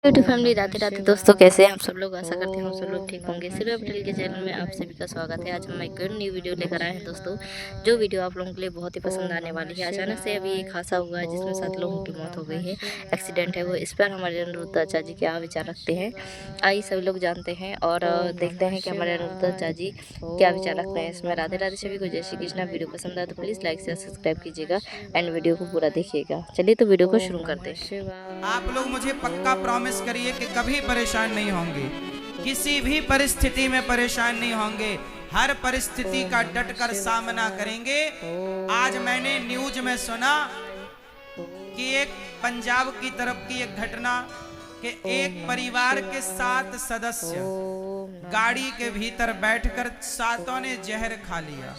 YouTube family Radhe Radhe दोस्तों, कैसे हैं आप सब लोग। आशा करते हैं हम सब लोग ठीक होंगे। सिल्वर पटेल के चैनल में आप सभी का स्वागत है। आज हम एक न्यू वीडियो लेकर आए हैं दोस्तों, जो वीडियो आप लोगों के लिए बहुत ही पसंद आने वाली है। अचानक से अभी एक हादसा हुआ है जिसमें 7 लोगों की मौत हो गई है। एक्सीडेंट है वो, इस पर हमारे अनिरुद्ध चाचा जी क्या विचार रखते हैं, आइए सभी लोग जानते हैं और देखते हैं कि हमारे अनिरुद्ध चाचा जी क्या विचार रखते हैं इसमें। राधे राधे सभी को, जय श्री कृष्णा। वीडियो पसंद आए तो प्लीज़ लाइक शेयर सब्सक्राइब कीजिएगा एंड वीडियो को पूरा देखिएगा। चलिए तो वीडियो को शुरू करते हैं। आप लोग मुझे पक्का प्रॉमिस करिए कि कभी परेशान नहीं होंगे, किसी भी परिस्थिति में परेशान नहीं होंगे, हर परिस्थिति का डटकर सामना करेंगे। आज मैंने न्यूज में सुना कि एक पंजाब की तरफ की एक घटना कि एक परिवार के 7 सदस्य गाड़ी के भीतर बैठकर सातों ने जहर खा लिया।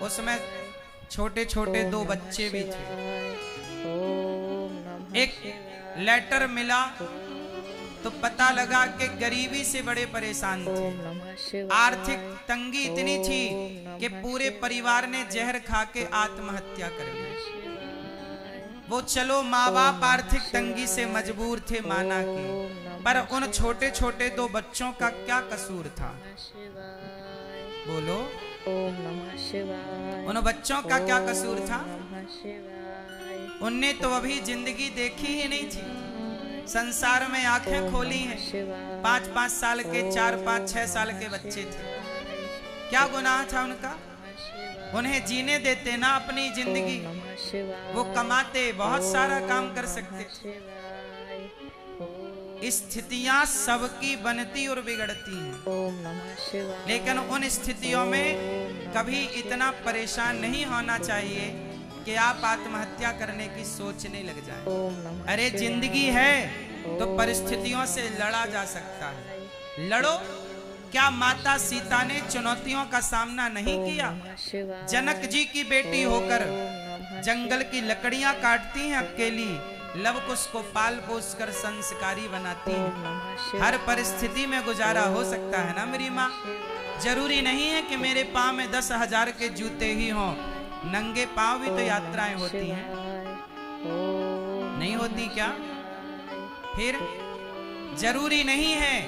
उसमें छोटे छोटे 2 बच्चे भी थे। एक लेटर मिला तो पता लगा कि गरीबी से बड़े परेशान थे। आर्थिक तंगी इतनी थी कि पूरे परिवार ने जहर खा के आत्महत्या कर ली। वो चलो माँ बाप आर्थिक तंगी से मजबूर थे, माना कि, पर उन छोटे छोटे 2 बच्चों का क्या कसूर था? बोलो, उन बच्चों का क्या कसूर था? उनने तो अभी जिंदगी देखी ही नहीं थी, संसार में आंखें खोली हैं। 5-5 साल के, 4-5-6 साल के बच्चे थे। क्या गुनाह था उनका? उन्हें जीने देते ना अपनी जिंदगी। वो कमाते, बहुत सारा काम कर सकते थे। स्थितियां सबकी बनती और बिगड़ती हैं, लेकिन उन स्थितियों में कभी इतना परेशान नहीं होना चाहिए कि आप आत्महत्या करने की सोचने लग जाएं। अरे जिंदगी है तो परिस्थितियों से लड़ा जा सकता है, लड़ो। क्या माता सीता ने चुनौतियों का सामना नहीं किया? जनक जी की बेटी होकर जंगल की लकड़ियां काटती हैं अकेली, लव कुश को पाल पोस कर संस्कारी बनाती है। हर परिस्थिति में गुजारा हो सकता है ना मेरी माँ। जरूरी नहीं है कि मेरे पाँव में 10,000 के जूते ही हों, नंगे पांव भी तो यात्राएं होती हैं, नहीं होती क्या? फिर जरूरी नहीं है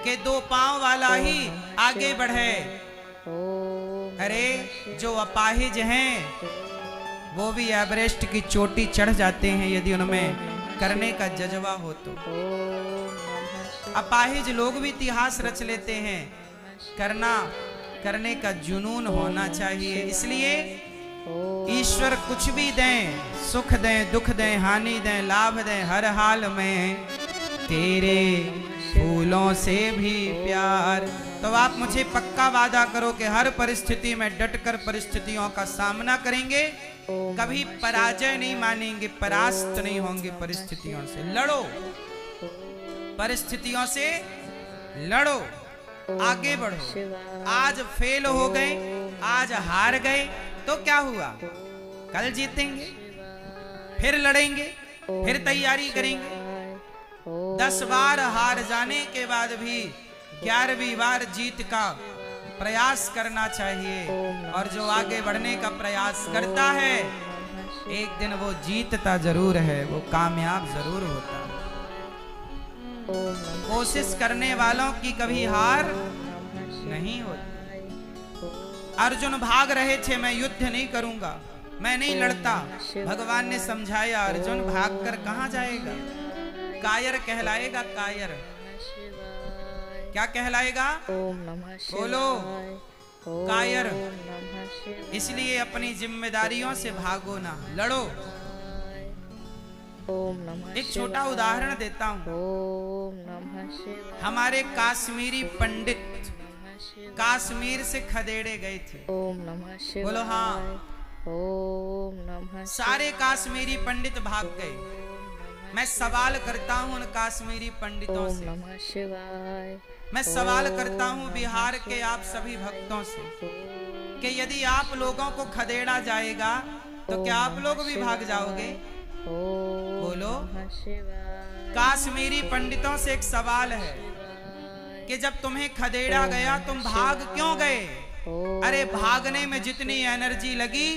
कि 2 पांव वाला ही आगे बढ़े। अरे जो अपाहिज हैं वो भी एवरेस्ट की चोटी चढ़ जाते हैं यदि उनमें करने का जज्बा हो तो। अपाहिज लोग भी इतिहास रच लेते हैं। करने का जुनून होना चाहिए। इसलिए ईश्वर कुछ भी दें, सुख दें, दुख दें, हानि दें, लाभ दें, हर हाल में तेरे फूलों से भी प्यार। तो आप मुझे पक्का वादा करो कि हर परिस्थिति में डटकर परिस्थितियों का सामना करेंगे, कभी पराजय नहीं मानेंगे, परास्त नहीं होंगे। परिस्थितियों से लड़ो, परिस्थितियों से लड़ो, आगे बढ़ो। आज फेल हो गए, आज हार गए तो क्या हुआ? कल जीतेंगे, फिर लड़ेंगे, फिर तैयारी करेंगे। 10 बार हार जाने के बाद भी 11वीं बार जीत का प्रयास करना चाहिए। और जो आगे बढ़ने का प्रयास करता है, एक दिन वो जीतता जरूर है, वो कामयाब जरूर होता है। कोशिश करने वालों की कभी हार नहीं होती। अर्जुन भाग रहे थे, मैं युद्ध नहीं करूंगा, मैं नहीं लड़ता। भगवान ने समझाया, अर्जुन भागकर कहां जाएगा? कायर कहलाएगा, कायर। क्या कहलाएगा? बोलो, कायर। इसलिए अपनी जिम्मेदारियों से भागो ना, लड़ो। एक छोटा उदाहरण देता हूं। हमारे काश्मीरी पंडित कश्मीर से खदेड़े गए थे। बोलो हाँ। सारे काश्मीरी पंडित भाग गए। मैं सवाल करता हूं उन काश्मीरी पंडितों से, मैं सवाल करता हूं बिहार के आप सभी भक्तों से कि यदि आप लोगों को खदेड़ा जाएगा तो क्या आप लोग भी भाग जाओगे? बोलो। काश्मीरी पंडितों से एक सवाल है कि जब तुम्हें खदेड़ा गया तुम भाग क्यों गए? अरे भागने में जितनी एनर्जी लगी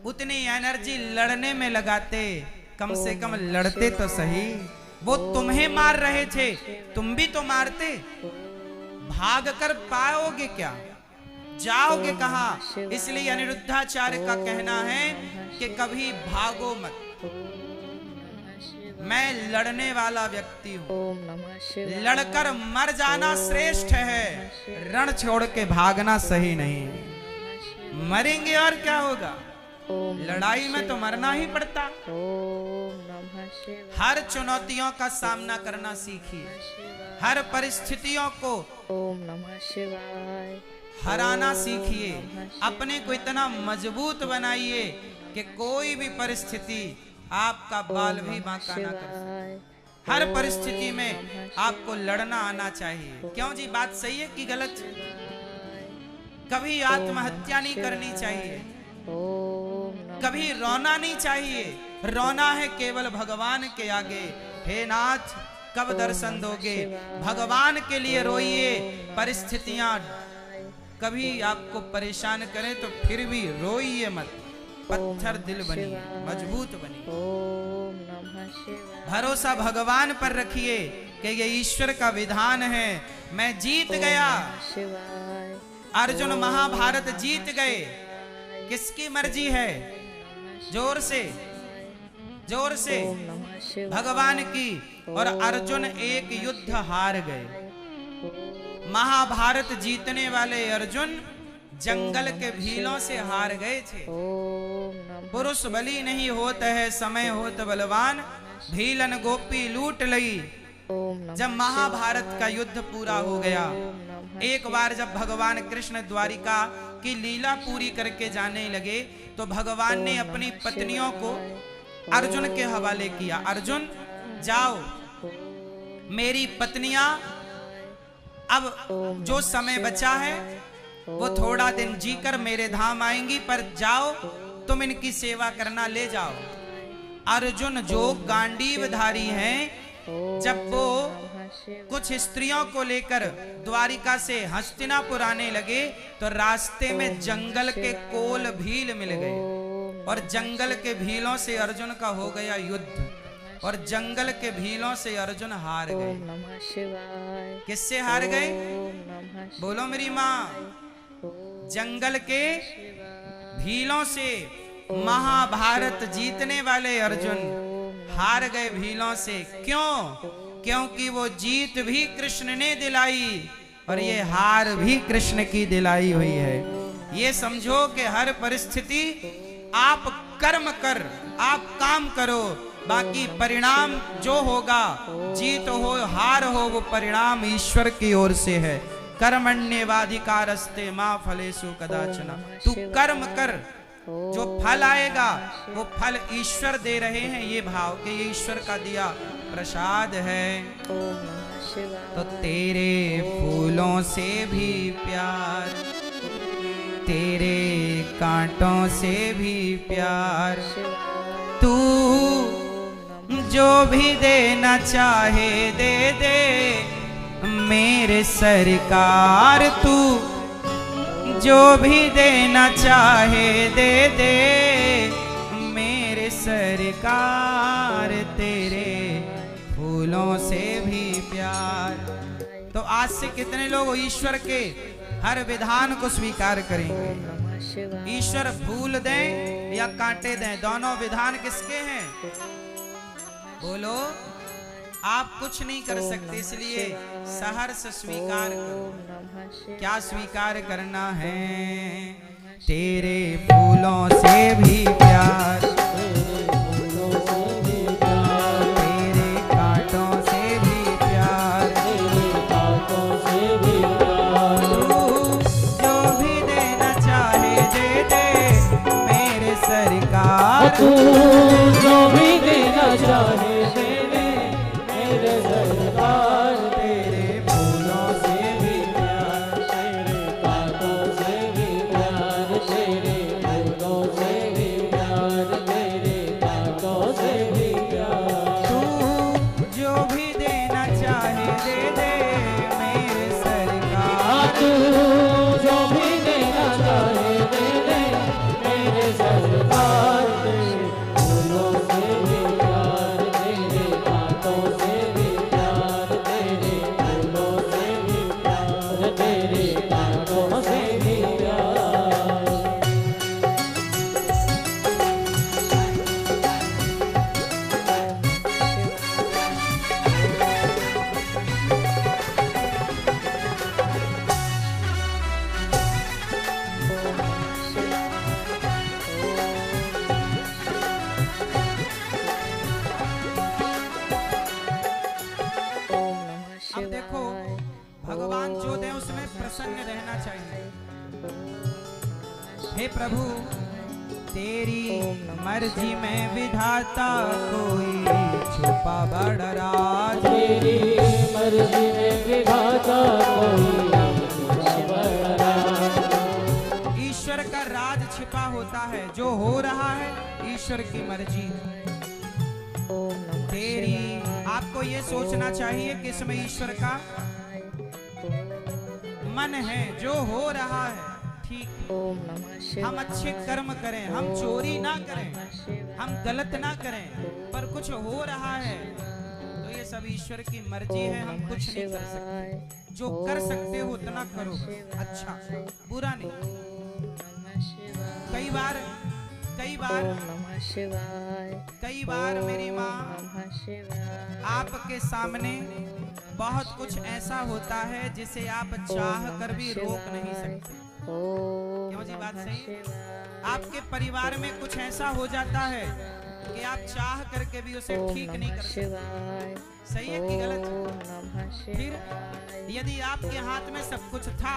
उतनी एनर्जी लड़ने में लगाते, कम से कम लड़ते तो सही। वो तुम्हें मार रहे थे, तुम भी तो मारते। भाग कर पाओगे क्या, जाओगे कहां? इसलिए अनिरुद्धाचार्य का कहना है कि कभी भागो मत। मैं लड़ने वाला व्यक्ति हूं, लड़कर मर जाना श्रेष्ठ है, रण छोड़ के भागना सही नहीं। मरेंगे और क्या होगा, लड़ाई में तो मरना ही पड़ता। हर चुनौतियों का सामना करना सीखिए, हर परिस्थितियों को हराना सीखिए, अपने को इतना मजबूत बनाइए कि कोई भी परिस्थिति आपका बाल भी बांका ना कर सके। हर परिस्थिति में आपको लड़ना आना चाहिए। क्यों जी, बात सही है कि गलत? कभी आत्महत्या नहीं करनी चाहिए, कभी रोना नहीं चाहिए। रोना है केवल भगवान के आगे। हे नाथ, कब दर्शन दोगे? भगवान के लिए रोइए। परिस्थितियां कभी आपको परेशान करें तो फिर भी रोइए मत, पत्थर दिल बनिए, मजबूत बनिए। भरोसा भगवान पर रखिए कि ये ईश्वर का विधान है। मैं जीत गया। अर्जुन महाभारत जीत गए। किसकी मर्जी है? जोर से, जोर से भगवान की। और अर्जुन एक युद्ध हार गए। महाभारत जीतने वाले अर्जुन जंगल के भीलों से हार गए थे। पुरुष बली नहीं होता है, समय होत बलवान, भीलन गोपी लूट लई। जब महाभारत का युद्ध पूरा हो गया, एक बार जब भगवान कृष्ण द्वारिका की लीला पूरी करके जाने लगे तो भगवान ने अपनी पत्नियों को अर्जुन के हवाले किया। अर्जुन जाओ, मेरी पत्नियां अब जो समय बचा है वो थोड़ा दिन जीकर मेरे धाम आएंगी, पर जाओ तुम इनकी सेवा करना, ले जाओ। अर्जुन जो गांडीवधारी हैं, जब वो कुछ स्त्रियों को लेकर द्वारिका से हस्तिनापुर आने लगे तो रास्ते में जंगल के कोल भील मिल गए और जंगल के भीलों से अर्जुन का हो गया युद्ध और जंगल के भीलों से अर्जुन हार गए। किससे हार गए? बोलो मेरी माँ। जंगल के भीलों से महाभारत जीतने वाले अर्जुन हार गए भीलों से। क्यों? क्योंकि वो जीत भी कृष्ण ने दिलाई और ये हार भी कृष्ण की दिलाई हुई है। ये समझो कि हर परिस्थिति आप कर्म कर, आप काम करो, बाकी परिणाम जो होगा, जीत हो हार हो, वो परिणाम ईश्वर की ओर से है। कर्मण्येवाधिकारस्ते मा फलेषु कदाचन। तू कर्म कर, जो फल आएगा वो फल ईश्वर दे रहे हैं, ये भाव कि ये ईश्वर का दिया प्रसाद है। तो तेरे फूलों से भी प्यार, तेरे कांटों से भी प्यार, तू जो भी देना चाहे दे दे मेरे सरकार। तू जो भी देना चाहे दे दे मेरे सरकार, तेरे फूलों से भी प्यार। तो आज से कितने लोग ईश्वर के हर विधान को स्वीकार करेंगे? ईश्वर फूल दें या कांटे दें, दोनों विधान किसके हैं? बोलो। आप कुछ नहीं कर सकते, इसलिए सहर्ष स्वीकार करो। क्या स्वीकार करना है? तेरे फूलों से भी प्यार, तेरे कांटों से भी प्यार, तू जो भी देना चाहे दे दे मेरे सरकार। तू जो भी देना चाहे दे दे मेरे सरकार। तेरे फूलों से भी प्यार, तेरे कांटों से भी प्यार, तेरे फूलों से भी प्यार, तेरे कांटों से भी प्यार। तू जो भी देना चाहे दे दे मेरे सरकार। तू जो भी देना चाहे दे दे मेरे सरकार। तेरे फूलों से भी प्यार, तेरे कांटों से हे प्रभु तेरी मर्जी में विधाता कोई छुपा बड़ राज। तेरी मर्जी में विधाता कोई छुपा बड़ राज। ईश्वर का राज छिपा होता है, जो हो रहा है ईश्वर की मर्जी है। तेरी आपको ये सोचना चाहिए कि इसमें ईश्वर का मन है, जो हो रहा है ठीक है। हम अच्छे कर्म करें, हम चोरी ना करें, हम गलत ना करें, पर कुछ हो रहा है तो ये सब ईश्वर की मर्जी है, हम कुछ नहीं कर सकते। जो कर सकते हो उतना करो, अच्छा बुरा नहीं। कई बार मेरी माँ आपके सामने बहुत कुछ ऐसा होता है जिसे आप चाह कर भी रोक नहीं सकते। क्यों जी, बात सही है? आपके परिवार में कुछ ऐसा हो जाता है कि आप चाह करके भी उसे ठीक नहीं कर सकते। सही है कि गलत? फिर यदि आपके हाथ में सब कुछ था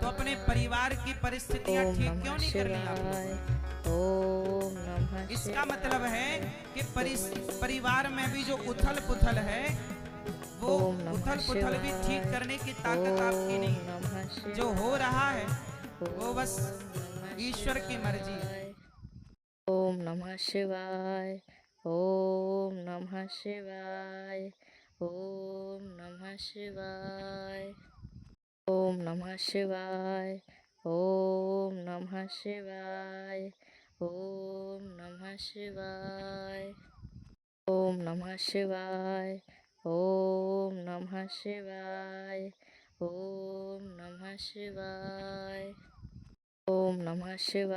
तो अपने परिवार की परिस्थितियां ठीक क्यों नहीं करनी आपको? इसका मतलब है कि परिवार में भी जो उथल पुथल है वो उथल पुथल भी ठीक करने की ताकत आपकी नहीं है। जो हो रहा है वो बस ईश्वर की मर्जी है। ओम नमः शिवाय। ओम नमः शिवाय। ओम नमः शिवाय। ओम नमः शिवाय। ओम नमः शिवाय। ओम नमः शिवाय। ओम नमः शिवाय। ओम नमः शिवाय। ओम नमः शिवाय। ओम नमः शिवाय।